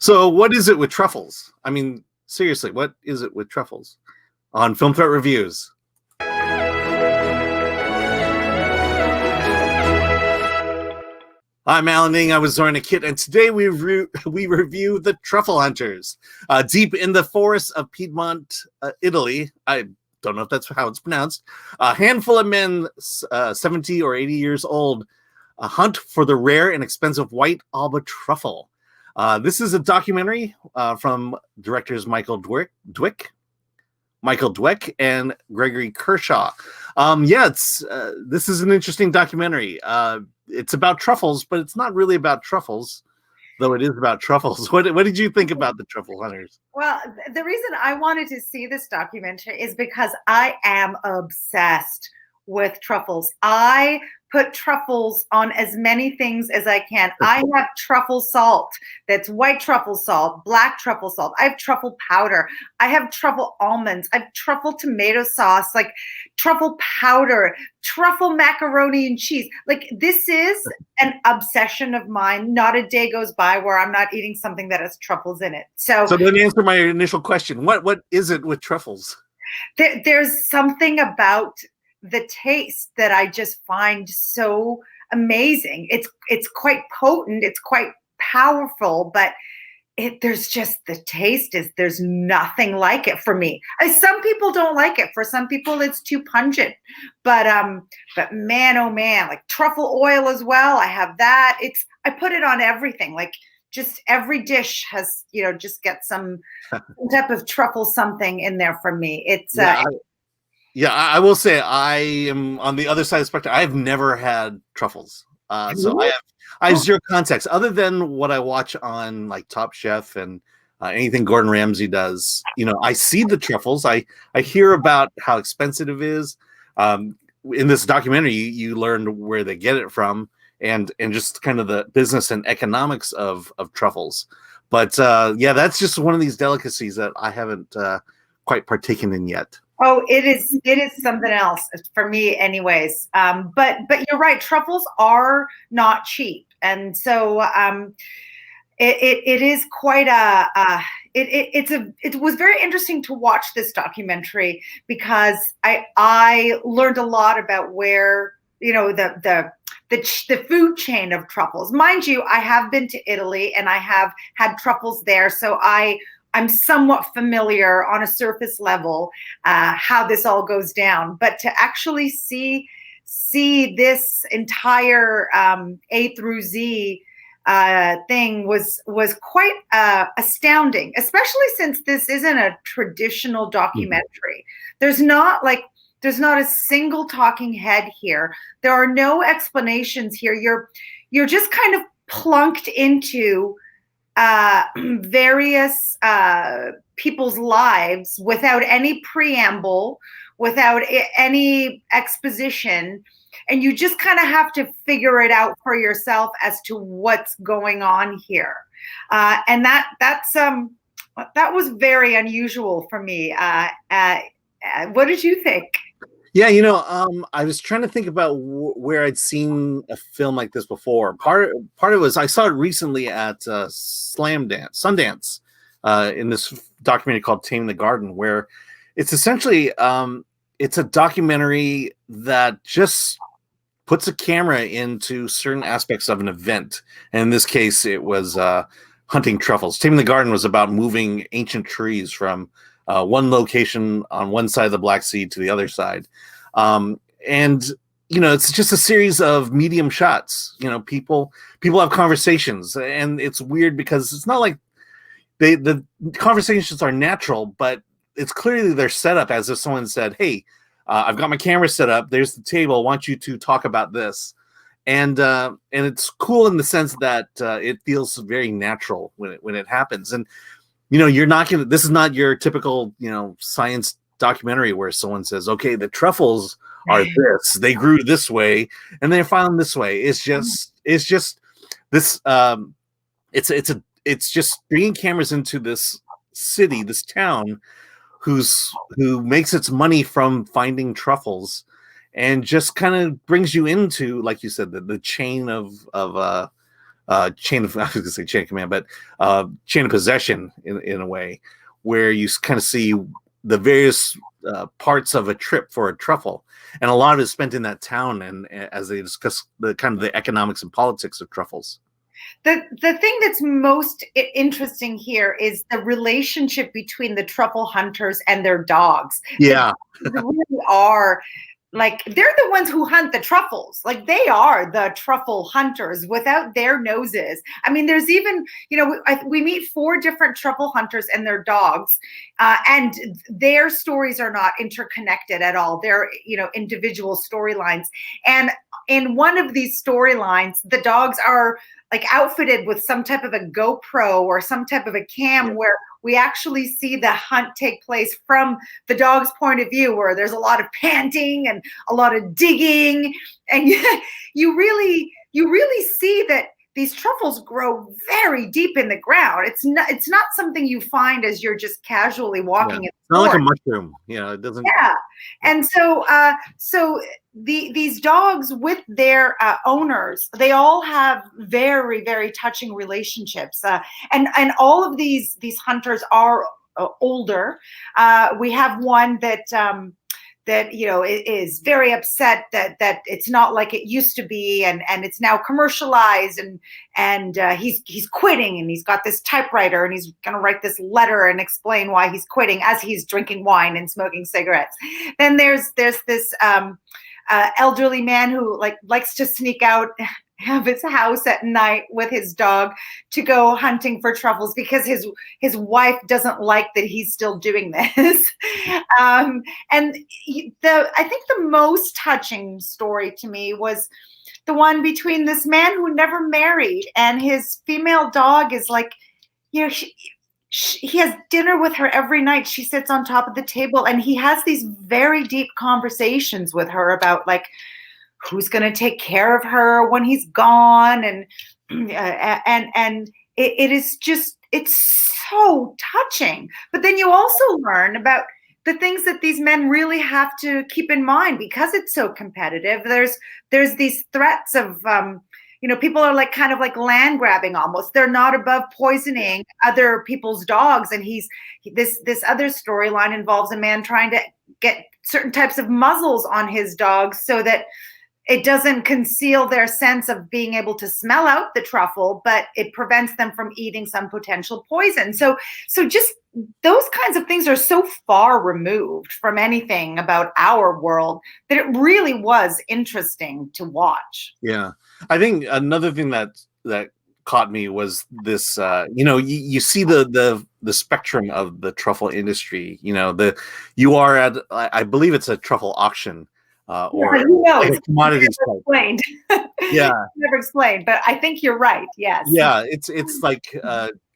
So what is it with truffles? I mean, seriously, what is it with truffles? On Film Threat Reviews. I'm Alan Ning. I was Zorianna Kit, and today we review The Truffle Hunters. Deep in the forests of Piedmont, Italy, I don't know if that's how it's pronounced, a handful of men, 70 or 80 years old, hunt for the rare and expensive white Alba truffle. This is a documentary from directors Michael Dweck and Gregory Kershaw. This is an interesting documentary. It's about truffles, but it's not really about truffles, though it is about truffles. What did you think about The Truffle Hunters? Well, the reason I wanted to see this documentary is because I am obsessed with truffles. I put truffles on as many things as I can. I have truffle salt. That's white truffle salt, black truffle salt. I have truffle powder. I have truffle almonds. I have truffle tomato sauce, like truffle powder, truffle macaroni and cheese. Like, this is an obsession of mine. Not a day goes by where I'm not eating something that has truffles in it. So then answer my initial question. What is it with truffles? There's something about the taste that I just find so amazing. It's quite potent, it's quite powerful, but there's just the taste is there's nothing like it for me. Some people don't like it. For some people it's too pungent. But man, oh man, like truffle oil as well. I have that. I put it on everything. Like, just every dish has, just get some type of truffle something in there for me. It's I will say I am on the other side of the spectrum. I've never had truffles. So I have zero context other than what I watch on like Top Chef and anything Gordon Ramsay does. I see the truffles. I hear about how expensive it is. In this documentary, you learned where they get it from and just kind of the business and economics of truffles. But that's just one of these delicacies that I haven't quite partaken in yet. Oh, it is something else for me anyways. But you're right. Truffles are not cheap. And so it is quite it was very interesting to watch this documentary because I learned a lot about where, the food chain of truffles. Mind you, I have been to Italy and I have had truffles there. So I'm somewhat familiar on a surface level how this all goes down, but to actually see this entire A through Z thing was quite astounding, especially since this isn't a traditional documentary. There's not a single talking head here. There are no explanations here. You're just kind of plunked into various people's lives without any preamble, without any exposition, and you just kind of have to figure it out for yourself as to what's going on here. And that was very unusual for me. What did you think? Yeah, I was trying to think about where I'd seen a film like this before. Part of it was I saw it recently at Sundance in this documentary called Taming the Garden, where it's essentially it's a documentary that just puts a camera into certain aspects of an event. And in this case, it was hunting truffles. Taming the Garden was about moving ancient trees from one location on one side of the Black Sea to the other side. It's just a series of medium shots. People have conversations, and it's weird because it's not like the conversations are natural, but it's clearly they're set up as if someone said, "Hey, I've got my camera set up. There's the table. I want you to talk about this." And it's cool in the sense that it feels very natural when it happens. And you're not gonna. This is not your typical science documentary where someone says, "Okay, the truffles are this. They grew this way, and they're found this way." It's just this. It's just bringing cameras into this city, this town, who makes its money from finding truffles, and just kind of brings you into, like you said, the chain of chain of, I was going to say chain of command, but chain of possession in a way, where you kind of see the various parts of a trip for a truffle, and a lot of it is spent in that town, and as they discuss the kind of the economics and politics of truffles. The thing that's most interesting here is the relationship between the truffle hunters and their dogs. Yeah. They really are, like, they're the ones who hunt the truffles. Like, they are the truffle hunters without their noses. I mean, there's even, we meet 4 different truffle hunters and their dogs, and their stories are not interconnected at all. They're, individual storylines. And in one of these storylines, the dogs are like outfitted with some type of a GoPro or some type of a cam, where we actually see the hunt take place from the dog's point of view, where there's a lot of panting and a lot of digging. And you really see that these truffles grow very deep in the ground. It's not something you find as you're just casually walking. Yeah. It's not like a mushroom. It doesn't. Yeah. And so these dogs with their owners, they all have very, very touching relationships. And all of these hunters are older. We have one that is very upset that it's not like it used to be, and it's now commercialized, and he's quitting, and he's got this typewriter, and he's going to write this letter and explain why he's quitting as he's drinking wine and smoking cigarettes. Then there's this elderly man who likes to sneak out of his house at night with his dog to go hunting for truffles because his wife doesn't like that he's still doing this. And I think the most touching story to me was the one between this man who never married and his female dog is like, he has dinner with her every night. She sits on top of the table, and he has these very deep conversations with her about, like, who's going to take care of her when he's gone. And it is just, it's so touching. But then you also learn about the things that these men really have to keep in mind because it's so competitive. There's these threats of, people are kind of like land grabbing almost. They're not above poisoning other people's dogs. And this other storyline involves a man trying to get certain types of muzzles on his dogs so that it doesn't conceal their sense of being able to smell out the truffle, but it prevents them from eating some potential poison. So just those kinds of things are so far removed from anything about our world that it really was interesting to watch. Yeah. I think another thing that caught me was this, you see the spectrum of the truffle industry. You are at, I believe it's a truffle auction. Or like a commodities explained. Yeah, never explained, but I think you're right. Yes. Yeah, it's like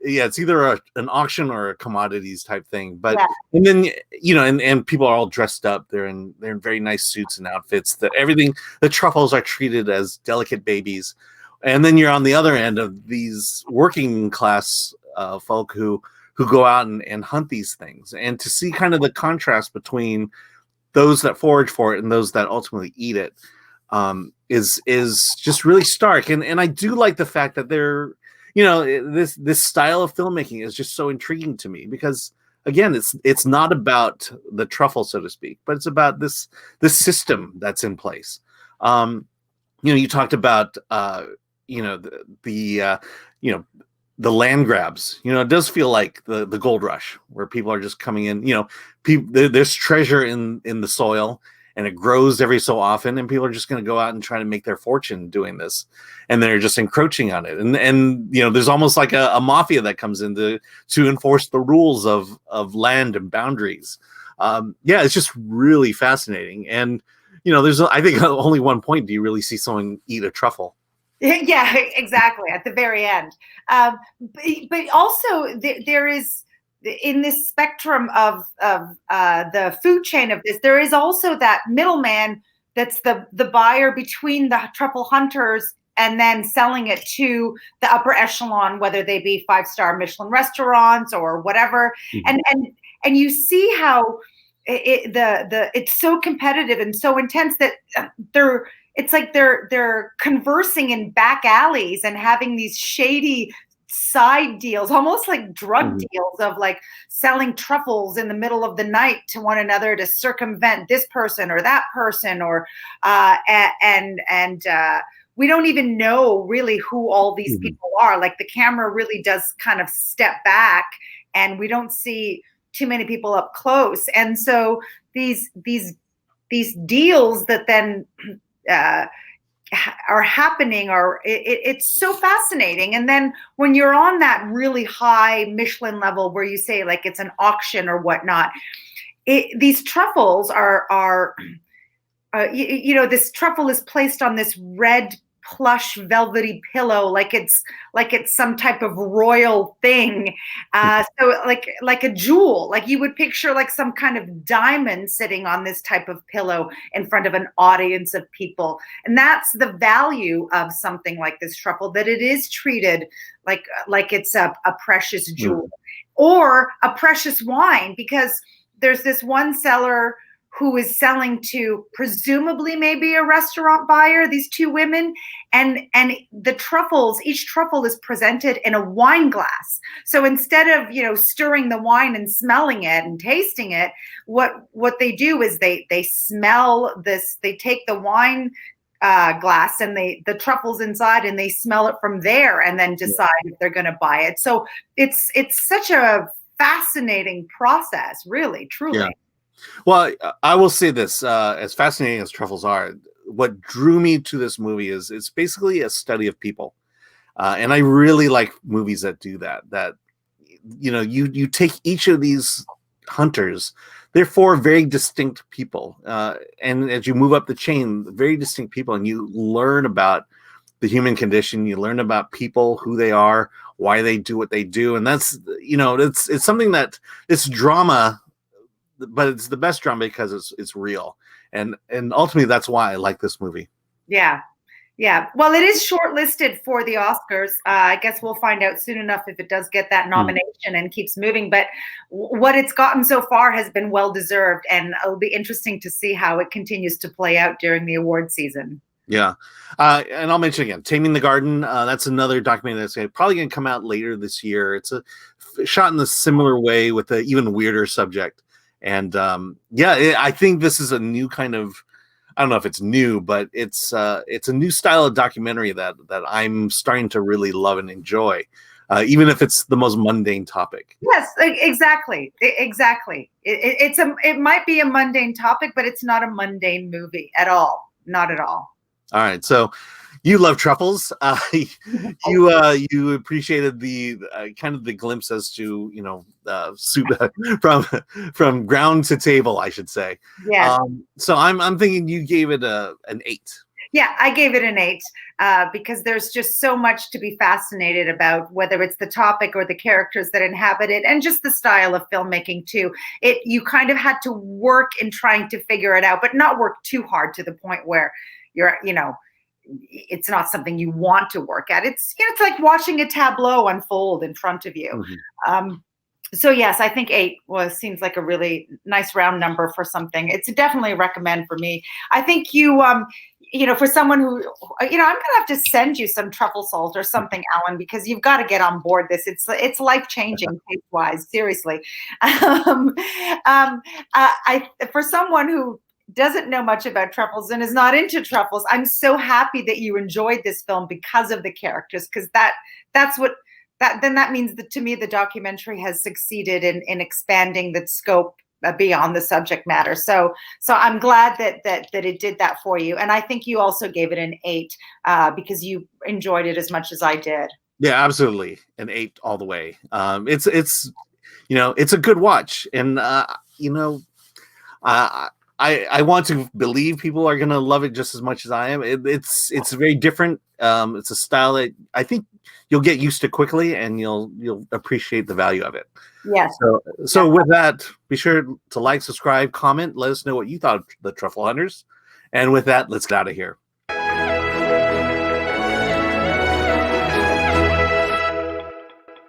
it's either an auction or a commodities type thing. But and then and people are all dressed up. They're in very nice suits and outfits. The truffles are treated as delicate babies. And then you're on the other end of these working class folk who go out and hunt these things, and to see kind of the contrast between those that forage for it and those that ultimately eat it is just really stark. And I do like the fact that they're, this style of filmmaking is just so intriguing to me because, again, it's not about the truffle, so to speak, but it's about this system that's in place. You talked about the land grabs. It does feel like the gold rush where people are just coming in. There's treasure in the soil, and it grows every so often, and people are just going to go out and try to make their fortune doing this, and they're just encroaching on it. And there's almost like a mafia that comes in to enforce the rules of land and boundaries. It's just really fascinating. And there's I think only one point do you really see someone eat a truffle. Yeah, exactly. At the very end. But also there is, in this spectrum of the food chain of this, there is also that middleman that's the buyer between the truffle hunters and then selling it to the upper echelon, whether they be 5-star Michelin restaurants or whatever. Mm-hmm. And you see how it's so competitive and so intense that it's like they're conversing in back alleys and having these shady side deals, almost like drug deals of like selling truffles in the middle of the night to one another to circumvent this person or that person, or we don't even know really who all these people are. Like the camera really does kind of step back and we don't see too many people up close. And so these deals that then are happening it's so fascinating. And then when you're on that really high Michelin level where you say like it's an auction or whatnot, these truffles are this truffle is placed on this red plush velvety pillow like it's some type of royal thing, so like a jewel, like you would picture like some kind of diamond sitting on this type of pillow in front of an audience of people. And that's the value of something like this truffle, that it is treated like it's a precious jewel or a precious wine, because there's this one seller who is selling to presumably maybe a restaurant buyer, these two women, and the truffles, each truffle is presented in a wine glass. So instead of, stirring the wine and smelling it and tasting it, what they do is they smell this, they take the wine glass and the truffles inside and they smell it from there and then decide if they're going to buy it. So it's such a fascinating process, really, truly. Yeah. Well, I will say this, as fascinating as truffles are, what drew me to this movie is it's basically a study of people. And I really like movies that do that, you take each of these hunters, they're four very distinct people. And as you move up the chain, very distinct people, and you learn about the human condition, you learn about people, who they are, why they do what they do. And that's, it's something that it's drama, but it's the best drama because it's real, and ultimately that's why I like this movie. Yeah. Well, it is shortlisted for the Oscars. I guess we'll find out soon enough if it does get that nomination and keeps moving. But what it's gotten so far has been well deserved, and it'll be interesting to see how it continues to play out during the award season. Yeah. And I'll mention again, Taming the Garden. That's another documentary that's probably going to come out later this year. It's shot in a similar way with an even weirder subject. And I think this is a new kind of, I don't know if it's new, but it's a new style of documentary that I'm starting to really love and enjoy, even if it's the most mundane topic. Yes, exactly. It might be a mundane topic, but it's not a mundane movie at all. Not at all. All right, so you love truffles. You appreciated the kind of the glimpse as to soup from ground to table, I should say. Yeah. So I'm thinking you gave it an 8. Yeah, I gave it an 8 because there's just so much to be fascinated about, whether it's the topic or the characters that inhabit it, and just the style of filmmaking too. You kind of had to work in trying to figure it out, but not work too hard to the point where you're, it's not something you want to work at. It's like watching a tableau unfold in front of you. So yes, I think 8 seems like a really nice round number for something. It's definitely a recommend for me. I think for someone who, I'm going to have to send you some truffle salt or something, Alan, because you've got to get on board this. It's life-changing taste-wise, seriously. For someone who doesn't know much about truffles and is not into truffles, I'm so happy that you enjoyed this film because of the characters, because that means that, to me, the documentary has succeeded in expanding the scope beyond the subject matter. So I'm glad that it did that for you. And I think you also gave it an 8 because you enjoyed it as much as I did. Yeah, absolutely. An 8 all the way. It's a good watch. And, I want to believe people are going to love it just as much as I am. It's very different. It's a style that I think you'll get used to quickly, and you'll appreciate the value of it. Yes. So with that, be sure to like, subscribe, comment, let us know what you thought of the Truffle Hunters. And with that, let's get out of here.